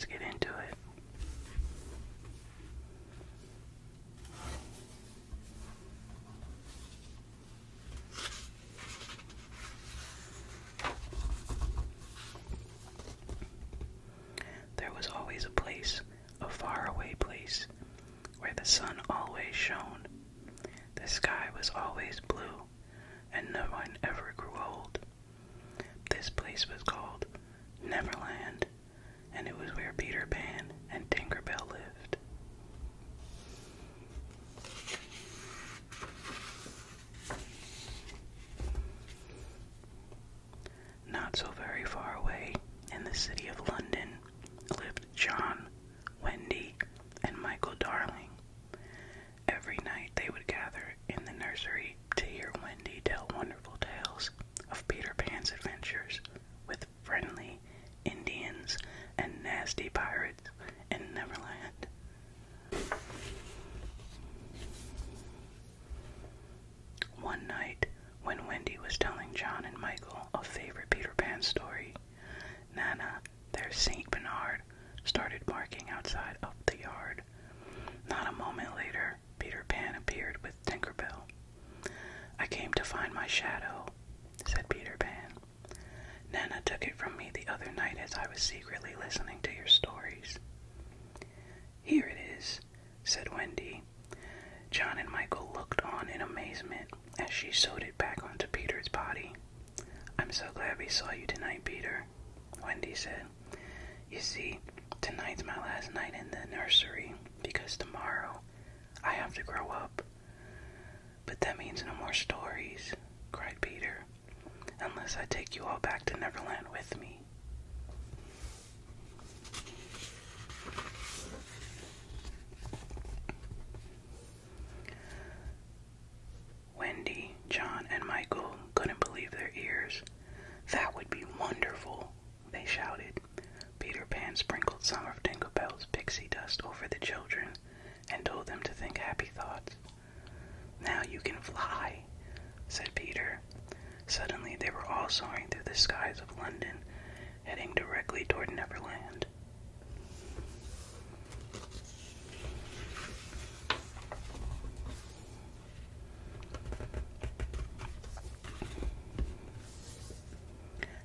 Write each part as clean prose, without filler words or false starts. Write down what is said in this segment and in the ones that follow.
let's get into it. There was always a place, a faraway place, where the sun always shone. The sky was always blue, and no one ever grew old. This place was called Neverland, and it was where Peter Pan and Tinkerbell lived. Not so very far away, in the city of London, lived John, Wendy, and Michael Darling. Every night they would gather in the nursery to hear Wendy tell wonderful tales of Peter Pan's adventures with friendly Indians and nasty pirates in Neverland. One night, when Wendy was telling John and Michael a favorite Peter Pan story, Nana, their Saint Bernard, started barking outside of the yard. Not a moment later, Peter Pan appeared with Tinkerbell. "I came to find my shadow," said Peter Pan. "Nana took it from me the other night as I was secretly listening to your stories." "Here it is," said Wendy. John and Michael looked on in amazement as she sewed it back onto Peter's body. "I'm so glad we saw you tonight, Peter," Wendy said. "You see, tonight's my last night in the nursery, because tomorrow I have to grow up." "But that means no more stories," cried Peter, "unless I take you all back to Neverland with me." Wendy, John, and Michael couldn't believe their ears. "That would be wonderful," they shouted. Peter Pan sprinkled some of Tinkerbell's pixie dust over the children and told them to think happy thoughts. "Now you can fly," said Peter. Suddenly they were all soaring through the skies of London, heading directly toward Neverland.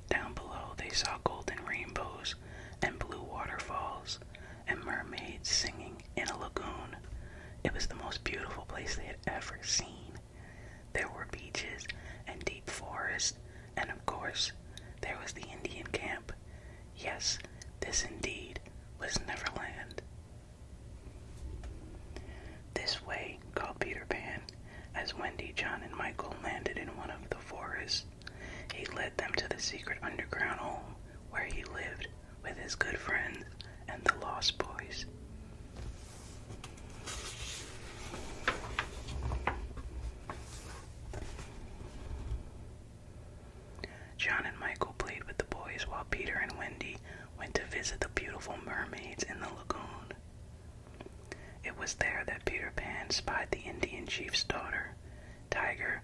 Down below they saw golden rainbows and blue waterfalls and mermaids singing in a lagoon. It was the most beautiful place they had ever seen. There were beaches and deep forests, and of course, there was the Indian camp. Yes, this indeed was Neverland. "This way," called Peter Pan, as Wendy, John, and Michael landed in one of the forests. He led them to the secret underground home where he lived with his good friends and the Lost Boys. John and Michael played with the boys while Peter and Wendy went to visit the beautiful mermaids in the lagoon. It was there that Peter Pan spied the Indian chief's daughter, Tiger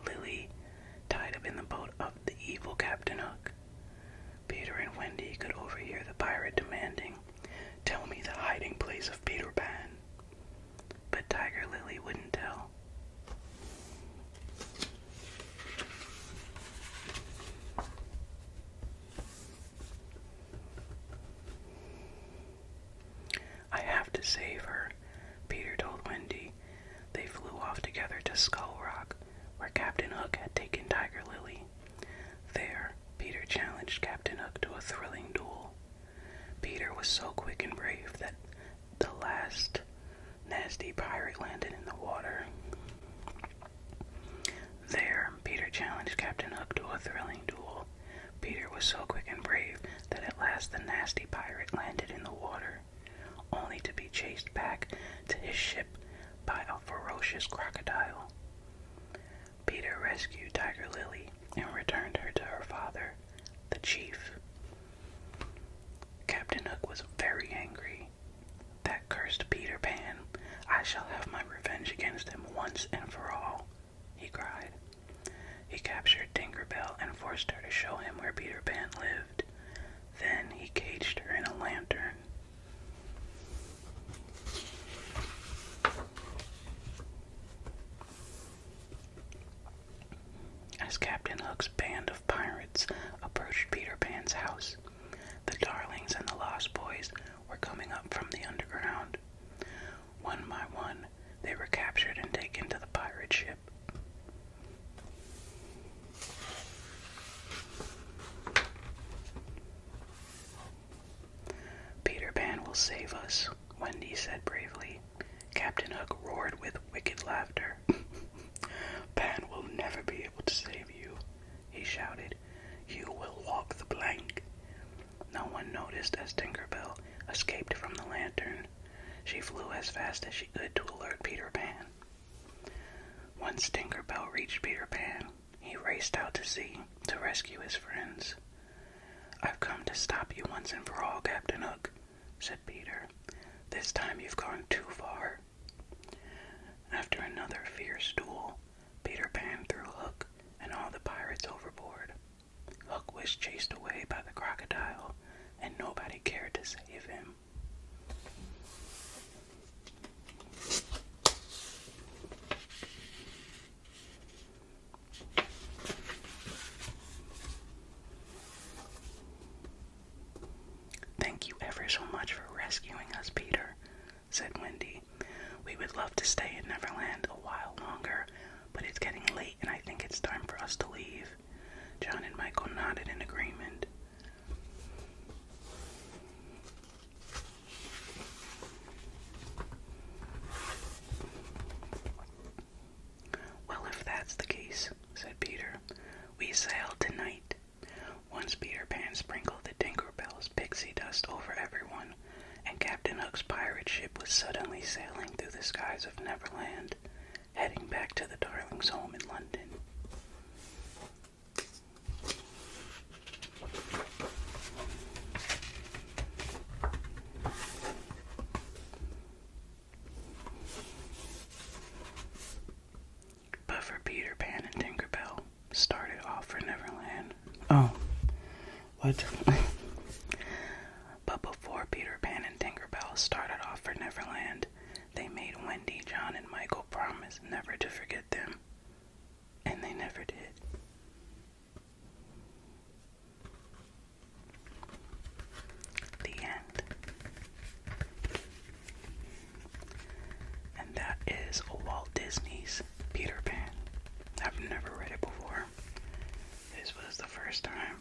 Lily, tied up in the boat of the evil Captain Hook. Peter and Wendy could overhear the pirate demanding, "Tell me the hiding place of Peter Pan." But Tiger Lily wouldn't tell. "I have to save her," Peter told Wendy. They flew off together to Skull Rock, where Captain Hook had taken Tiger Lily. There, Peter challenged Captain Hook to a thrilling duel. Peter was so quick and brave that the last nasty pirate landed in the water. There, Peter challenged Captain Hook to a thrilling duel. Peter was so quick and brave that at last the nasty pirate landed in the water, only to be chased back to his ship by a ferocious crocodile. Peter rescued Tiger Lily and returned her to her father, the chief. Captain Hook was very angry. "That cursed Peter Pan! I shall have my revenge against him once and for all," he cried. He captured Tinkerbell and forced her to show him where Peter Pan lived. Then he caged her in a lantern. save us, Wendy said bravely. Captain Hook roared with wicked laughter. Pan will never be able to save you, he shouted. You will walk the plank. No one noticed as Tinkerbell escaped from the lantern. She flew as fast as she could to alert Peter Pan. Once Tinkerbell reached Peter Pan, he raced out to sea to rescue his friends. I've come to stop you once and for all, Captain Hook, said Peter. This time you've gone too far. After another fierce duel, Peter Pan threw Hook and all the pirates overboard. Hook was chased away by the crocodile, and nobody cared to save him. Thank you ever so much for rescuing us, Peter, said Wendy. We would love to stay in Neverland a while longer, but it's getting late and I think it's time for us to leave. John and Michael nodded in agreement. Well, if that's the case, said Peter, we sail tonight. Once Peter Pan sprinkled the Tinkerbell's pixie dust over everyone, and Captain Hook's pirate ship was suddenly sailing through the skies of Neverland, heading back to the Darlings' home in London. But for Peter Pan and Tinkerbell, started off for Neverland. Oh, what? But before Peter Pan and Tinkerbell started off for Neverland, they made Wendy, John, and Michael promise never to forget them. And they never did. The end. And that is Walt Disney's Peter Pan. I've never read it before. This was the first time